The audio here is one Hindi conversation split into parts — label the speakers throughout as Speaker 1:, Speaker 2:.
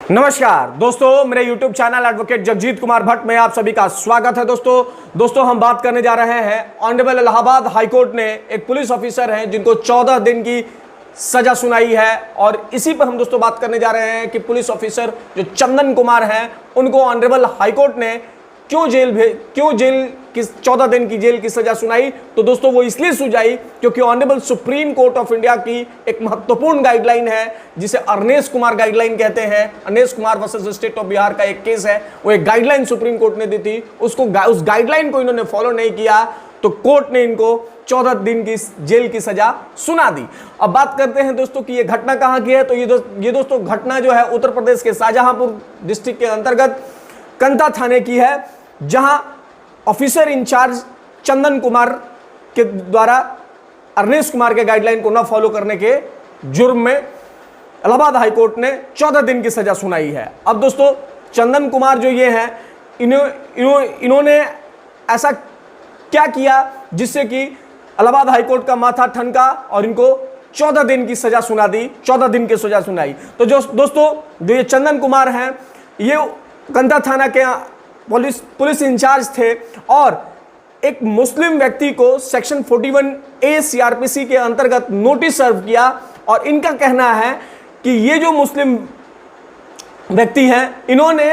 Speaker 1: नमस्कार दोस्तों, मेरे YouTube channel advocate Jagjit Kumar Bhatt में आप सभी का स्वागत है। दोस्तों हम बात करने जा रहे हैं ऑनरेबल इलाहाबाद हाईकोर्ट ने एक पुलिस ऑफिसर हैं जिनको 14 दिन की सजा सुनाई है और इसी पर हम दोस्तों बात करने जा रहे हैं कि पुलिस ऑफिसर जो चंदन कुमार हैं उनको ऑनरेबल हाईकोर्ट ने क्यों जेल की 14 दिन की जेल की सजा सुनाई। तो दोस्तों वो इसलिए सुझाई क्योंकि honourable supreme court of India की एक महत्वपूर्ण गाइडलाइन है जिसे अर्नेश कुमार गाइडलाइन कहते हैं। Arnesh Kumar versus state of Bihar का एक केस है, वो एक गाइडलाइन सुप्रीम कोर्ट ने दी थी, उस गाइडलाइन को इन्होंने फॉलो नहीं किया तो कोर्ट ने इनको 14 दिन की जेल की सजा सुना दी। अब बात करते हैं दोस्तों कि ये घटना कहाँ की है। तो ये दोस्तों घटना जो है उत्तर प्रदेश के शाहजहांपुर डिस्ट्रिक्ट के अंतर्गत कंता थाने की है, जहां ऑफिसर इंचार्ज चंदन कुमार के द्वारा अर्नेश कुमार के गाइडलाइन को न फॉलो करने के जुर्म में इलाहाबाद हाईकोर्ट ने 14 दिन की सजा सुनाई है। अब दोस्तों चंदन कुमार जो ये हैं इन्होंने ऐसा क्या किया जिससे कि इलाहाबाद हाईकोर्ट का माथा ठनका और इनको 14 दिन की सजा सुना दी, 14 दिन की सजा सुनाई। तो दोस्तों जो ये चंदन कुमार हैं ये कंता थाना के पुलिस इंचार्ज थे और एक मुस्लिम व्यक्ति को सेक्शन 41A CRPC के अंतर्गत नोटिस सर्व किया और इनका कहना है कि ये जो मुस्लिम व्यक्ति हैं इन्होंने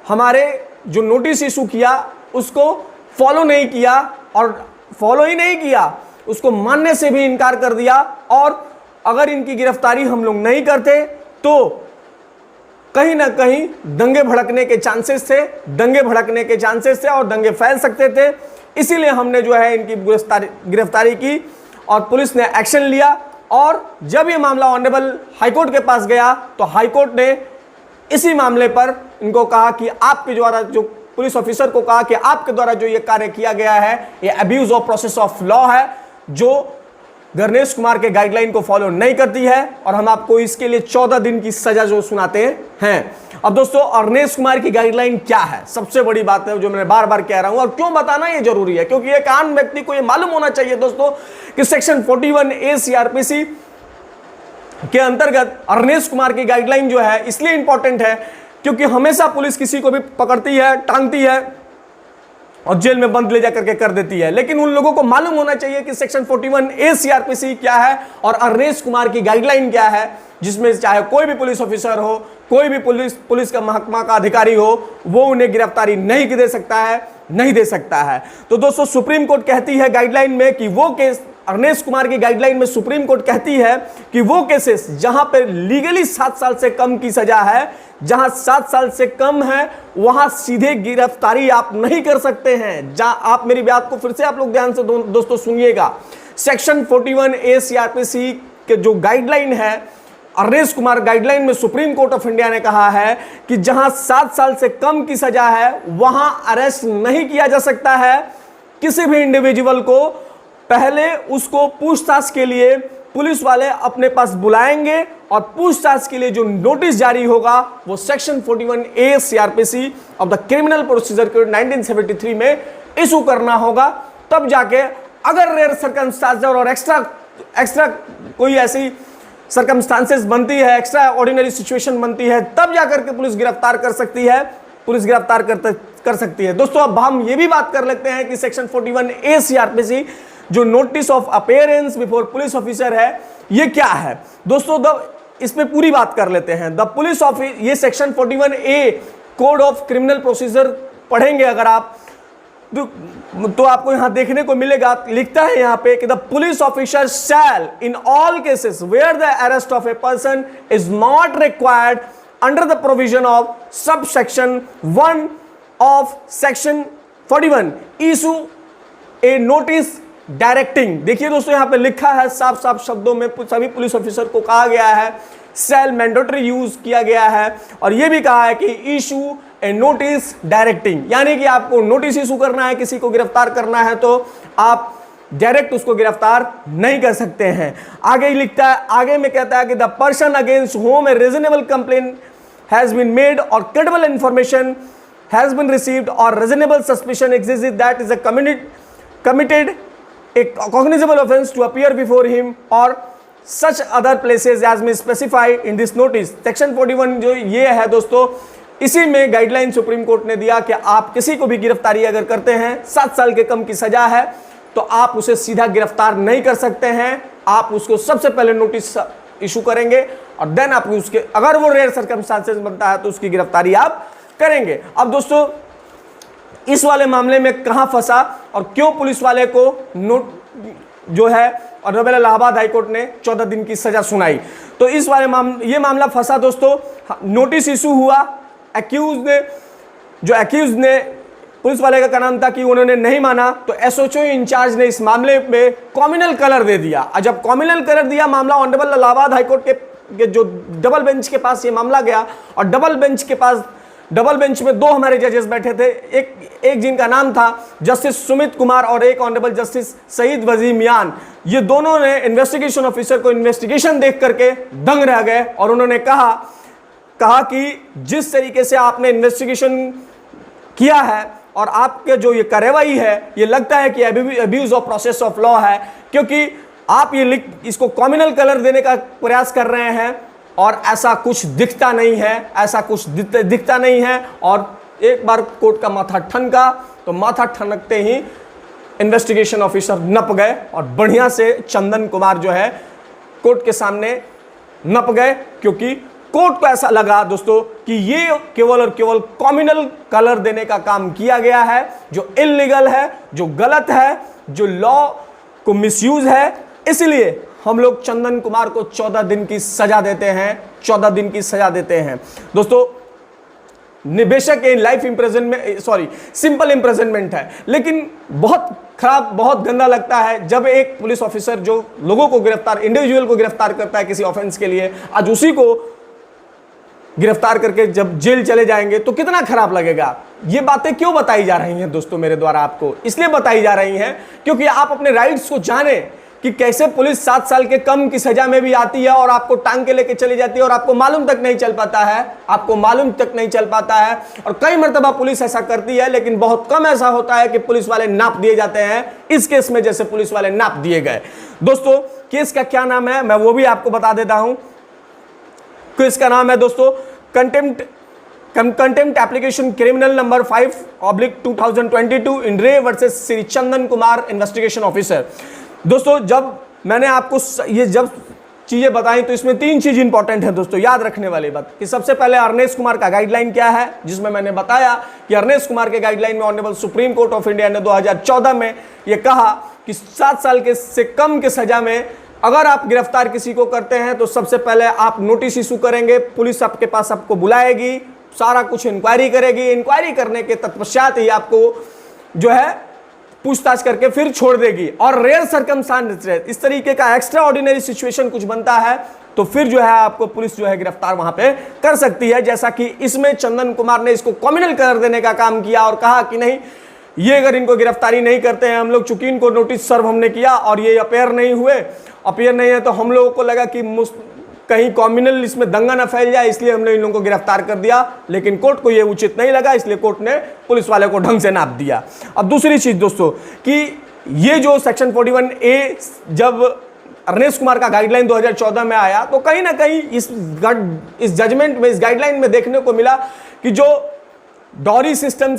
Speaker 1: हमारे जो नोटिस इशू किया उसको फॉलो नहीं किया और फॉलो ही नहीं किया, उसको मानने से भी इनकार कर दिया और अगर इनकी गिरफ्तारी हम लोग नहीं करते तो कहीं ना कहीं दंगे भड़कने के चांसेस थे और दंगे फैल सकते थे। इसीलिए हमने जो है इनकी गिरफ्तारी की और पुलिस ने एक्शन लिया। और जब ये मामला ऑनरेबल हाईकोर्ट के पास गया तो हाईकोर्ट ने इसी मामले पर इनको कहा कि आपके द्वारा जो पुलिस ऑफिसर को कहा कि आपके द्वारा जो ये कार्य किया गया है ये abuse of process of law है जो अर्नेश कुमार के गाइडलाइन को फॉलो नहीं करती है और हम आपको इसके लिए 14 दिन की सजा जो सुनाते हैं। अब दोस्तों अर्नेश कुमार की गाइडलाइन क्या है, सबसे बड़ी बात है जो मैं बार बार कह रहा हूं और क्यों बताना ये जरूरी है क्योंकि एक आम व्यक्ति को ये मालूम होना चाहिए दोस्तों कि सेक्शन 41A CRPC के अंतर्गत अर्नेश कुमार की गाइडलाइन जो है इसलिए इंपॉर्टेंट है क्योंकि हमेशा पुलिस किसी को भी पकड़ती है, टांगती है और जेल में बंद ले जाकर के कर देती है, लेकिन उन लोगों को मालूम होना चाहिए कि सेक्शन 41A CRPC क्या है और अर्नेश कुमार की गाइडलाइन क्या है, जिसमें चाहे कोई भी पुलिस ऑफिसर हो, कोई भी पुलिस का महकमा का अधिकारी हो, वो उन्हें गिरफ्तारी नहीं दे सकता है। तो दोस्तों सुप्रीम कोर्ट कहती है गाइडलाइन में कि वो केस अर्नेश कुमार की गाइडलाइन में सुप्रीम कोर्ट कहती है कि वो केसेस जहां पर लीगली 7 साल से कम की सजा है, जहां 7 साल से कम है वहां सीधे गिरफ्तारी आप नहीं कर सकते हैं। जहां आप मेरी बात को फिर से आप लोग ध्यान से दोस्तों सुनिएगा, सेक्शन 41A CRPC के जो गाइडलाइन है अर्नेश कुमार गाइडलाइन में सुप्रीम कोर्ट ऑफ इंडिया ने कहा है कि जहां 7 साल से कम की सजा है वहां अरेस्ट नहीं किया जा सकता है किसी भी इंडिविजुअल को। पहले उसको पूछताछ के लिए पुलिस वाले अपने पास बुलाएंगे और पूछताछ के लिए जो नोटिस जारी होगा वो section 41A CRPC of the criminal procedure code 1973 में इशू करना होगा। तब जाके अगर रेयर सर्कमस्टांसेस और एक्स्ट्रा कोई ऐसी सर्कमस्टांसेस बनती है, एक्स्ट्रा ऑर्डिनरी सिचुएशन बनती है, तब जाकर के पुलिस गिरफ्तार कर सकती है। दोस्तों अब हम ये भी बात कर लेते हैं कि सेक्शन 41A CRPC जो notice of appearance before police officer है ये क्या है दोस्तों। इस पे पूरी बात कर लेते हैं। द पुलिस ऑफिसर, ये section 41A code of criminal procedure पढ़ेंगे अगर आप तो आपको यहां देखने को मिलेगा, लिखता है यहां पे कि the police officer shall in all cases where the arrest of a person is not required under the provision of sub section 1 of section 41 issue a notice directing. देखिए दोस्तों यहां पे लिखा है साफ साफ शब्दों में, सभी पुलिस ऑफिसर को कहा गया है, सेल मैंडेटरी यूज किया गया है और यह भी कहा है कि इशू ए नोटिस डायरेक्टिंग, यानी कि आपको नोटिस इशू करना है, किसी को गिरफ्तार करना है तो आप डायरेक्ट उसको गिरफ्तार नहीं कर सकते हैं। आगे ही लिखता है, आगे में कहता है कि the person against whom a reasonable complaint has been made or credible information has been received or reasonable suspicion exist that is a committed a cognizable offense to appear before him or such other places as may specified in this notice. Section 41 जो ये है दोस्तों, इसी में गाइडलाइन सुप्रीम कोर्ट ने दिया कि आप किसी को भी गिरफ्तारी अगर करते हैं, 7 साल के कम की सजा है, तो आप उसे सीधा गिरफ्तार नहीं कर सकते हैं। आप उसको सबसे पहले नोटिस इशू करेंगे और देन आप उसके, अगर वो रेयर सर्कमस्टांसेस बनता है तो उसकी गिरफ्तारी आप करेंगे। अब दोस्तों इस वाले मामले में कहां फंसा और क्यों पुलिस वाले को नोट जो है ऑनरेबल इलाहाबाद हाईकोर्ट ने 14 दिन की सजा सुनाई। तो इस वाले ये मामला फंसा दोस्तों, नोटिस इशू हुआ, एक्यूज ने पुलिस वाले का नाम था कि उन्होंने नहीं माना, तो एसओएचओ इंचार्ज ने इस मामले में कॉम्युनल कलर दे दिया। और जब कॉम्युनल कलर दिया, मामला ऑनरेबल इलाहाबाद हाईकोर्ट के जो डबल बेंच के पास ये मामला गया और डबल बेंच में 2 हमारे जजेस बैठे थे, एक जिनका नाम था जस्टिस सुमित कुमार और एक ऑनरेबल जस्टिस सईद वजीम यान। ये दोनों ने इन्वेस्टिगेशन ऑफिसर को इन्वेस्टिगेशन देख करके दंग रह गए और उन्होंने कहा कि जिस तरीके से आपने इन्वेस्टिगेशन किया है और आपके जो ये कार्रवाई है, ये लगता है कि abuse of process of law है, क्योंकि आप ये इसको कॉम्युनल कलर देने का प्रयास कर रहे हैं और ऐसा कुछ दिखता नहीं है। और एक बार कोर्ट का माथा ठनका, तो माथा ठनकते ही इन्वेस्टिगेशन ऑफिसर नप गए और बढ़िया से चंदन कुमार जो है कोर्ट के सामने नप गए, क्योंकि कोर्ट को ऐसा लगा दोस्तों कि ये केवल और केवल कॉम्युनल कलर देने का काम किया गया है, जो इल्लीगल है, जो गलत है, जो लॉ को मिसयूज है। इसलिए हम लोग चंदन कुमार को 14 दिन की सजा देते हैं दोस्तों। बेशक ये लाइफ इंप्रिजनमेंट, सिंपल इंप्रिजनमेंट है, लेकिन बहुत खराब, बहुत गंदा लगता है जब एक पुलिस ऑफिसर जो लोगों को इंडिविजुअल को गिरफ्तार करता है किसी ऑफेंस के लिए, आज उसी को गिरफ्तार करके जब जेल चले जाएंगे तो कितना खराब लगेगा। ये बातें क्यों बताई जा रही हैं दोस्तों मेरे द्वारा आपको? इसलिए बताई जा रही हैं क्योंकि आप अपने राइट्स को जाने कि कैसे पुलिस 7 साल के कम की सजा में भी आती है और आपको टांग के लेके चली जाती है और आपको मालूम तक नहीं चल पाता है। और कई मर्तबा पुलिस ऐसा करती है, लेकिन बहुत कम ऐसा होता है कि पुलिस वाले नाप दिए जाते हैं। इस केस में जैसे पुलिस वाले नाप दिए गए। दोस्तों केस का क्या नाम है मैं वो भी आपको बता देता हूं। केस का नाम है दोस्तों कंटेम्प्ट एप्लीकेशन क्रिमिनल नंबर 5/2022 इन रे versus Shri Chandan Kumar investigation officer. दोस्तों जब मैंने आपको ये जब चीजें बताई तो इसमें 3 चीज इंपॉर्टेंट है दोस्तों, याद रखने वाली बात कि सबसे पहले अर्नेश कुमार का गाइडलाइन क्या है, जिसमें मैंने बताया कि अर्नेश कुमार के गाइडलाइन में honourable supreme court of India ने 2014 में यह कहा कि 7 साल के से कम के सजा में अगर आप गिरफ्तार किसी को करते हैं तो सबसे पहले आप नोटिस इशू करेंगे, पुलिस आपके पास आपको बुलाएगी, सारा कुछ इंक्वायरी करेगी, इंक्वायरी करने के तत्पश्चात ही आपको जो है पूछताछ करके फिर छोड़ देगी। और रेयर सर्कमस्टांसेस, इस तरीके का एक्स्ट्रा ऑर्डिनरी सिचुएशन कुछ बनता है तो फिर जो है आपको पुलिस जो है गिरफ्तार वहां पे कर सकती है। जैसा कि इसमें चंदन कुमार ने इसको कॉम्युनल कलर देने का काम किया और कहा कि नहीं, ये अगर इनको गिरफ्तारी नहीं करते हैं हम लोग, चूंकि इनको नोटिस सर्व हमने किया और ये अपेयर नहीं है तो हम लोगों को लगा कि कहीं कॉम्युनल इसमें दंगा ना फैल जाए, इसलिए हमने इन लोगों को गिरफ्तार कर दिया। लेकिन कोर्ट को यह उचित नहीं लगा, इसलिए कोर्ट ने पुलिस वाले को ढंग से नाप दिया। अब दूसरी चीज दोस्तों कि ये जो सेक्शन 41A जब अर्नेश कुमार का गाइडलाइन 2014 में आया तो कहीं ना कहीं इस जजमेंट में, इस गाइडलाइन में देखने को मिला कि जो डॉरी सिस्टम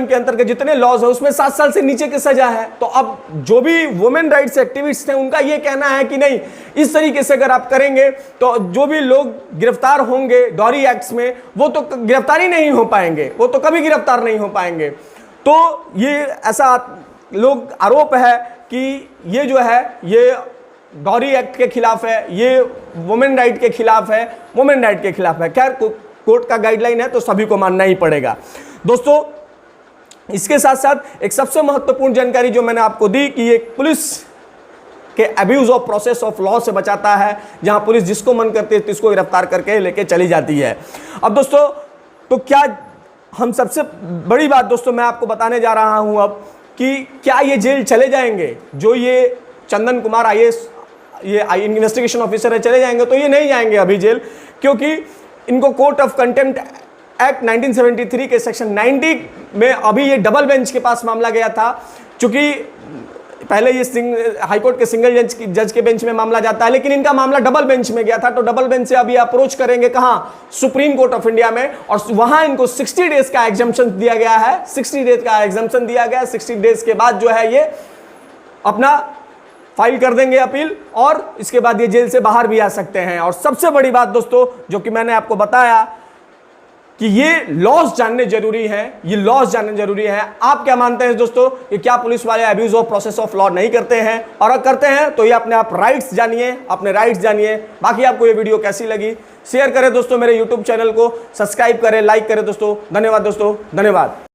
Speaker 1: के अंतर्गत जितने लॉज है उसमें 7 साल से नीचे की सजा है। तो अब जो भी वुमेन राइट्स एक्टिविस्ट हैं उनका ये कहना है कि नहीं, इस तरीके से अगर आप करेंगे तो जो भी लोग गिरफ्तार होंगे डॉरी एक्ट्स में वो तो गिरफ्तारी नहीं हो पाएंगे, वो तो कभी गिरफ्तार नहीं हो पाएंगे। तो ये ऐसा लोग आरोप है कि ये जो है ये डॉरी एक्ट के खिलाफ है, ये वुमेन राइट के खिलाफ है। खैर कोर्ट का गाइडलाइन है तो सभी को मानना ही पड़ेगा। दोस्तों इसके साथ साथ एक सबसे महत्वपूर्ण जानकारी जो मैंने आपको दी कि एक पुलिस के abuse of process of law से बचाता है, जहां पुलिस जिसको मन करती है इसको गिरफ्तार करके लेके चली जाती है। अब दोस्तों तो क्या हम सबसे बड़ी बात दोस्तों मैं आपको बताने जा रहा हूं अब कि क्या ये जेल चले जाएंगे, जो ये चंदन कुमार IAS ये इन्वेस्टिगेशन ऑफिसर है, चले जाएंगे? तो ये नहीं जाएंगे अभी जेल, क्योंकि इनको कोर्ट ऑफ कंटेम्प्ट एक्ट 1973 के सेक्शन 90 में अभी ये डबल बेंच के पास मामला गया था। चूंकि पहले ये हाईकोर्ट के सिंगल जज के बेंच में मामला जाता है, लेकिन इनका मामला डबल बेंच में गया था, तो डबल बेंच से अभी अप्रोच करेंगे कहां, सुप्रीम कोर्ट ऑफ इंडिया में, और वहां इनको 60 डेज का एग्जम्पशन दिया गया है, 60 डेज का एग्जम्पशन दिया गया है। 60 डेज के बाद जो है ये अपना फाइल कर देंगे अपील, और इसके बाद ये जेल से बाहर भी आ सकते हैं। और सबसे बड़ी बात दोस्तों, जो कि मैंने आपको बताया कि ये लॉज जानने जरूरी है, ये लॉज जानने जरूरी है। आप क्या मानते हैं दोस्तों कि क्या पुलिस वाले abuse of process of law नहीं करते हैं? और अगर करते हैं तो ये अपने आप राइट्स जानिए, अपने राइट्स जानिए। बाकी आपको ये वीडियो कैसी लगी शेयर करें दोस्तों, मेरे यूट्यूब चैनल को सब्सक्राइब करें, लाइक करें दोस्तों। धन्यवाद दोस्तों, धन्यवाद।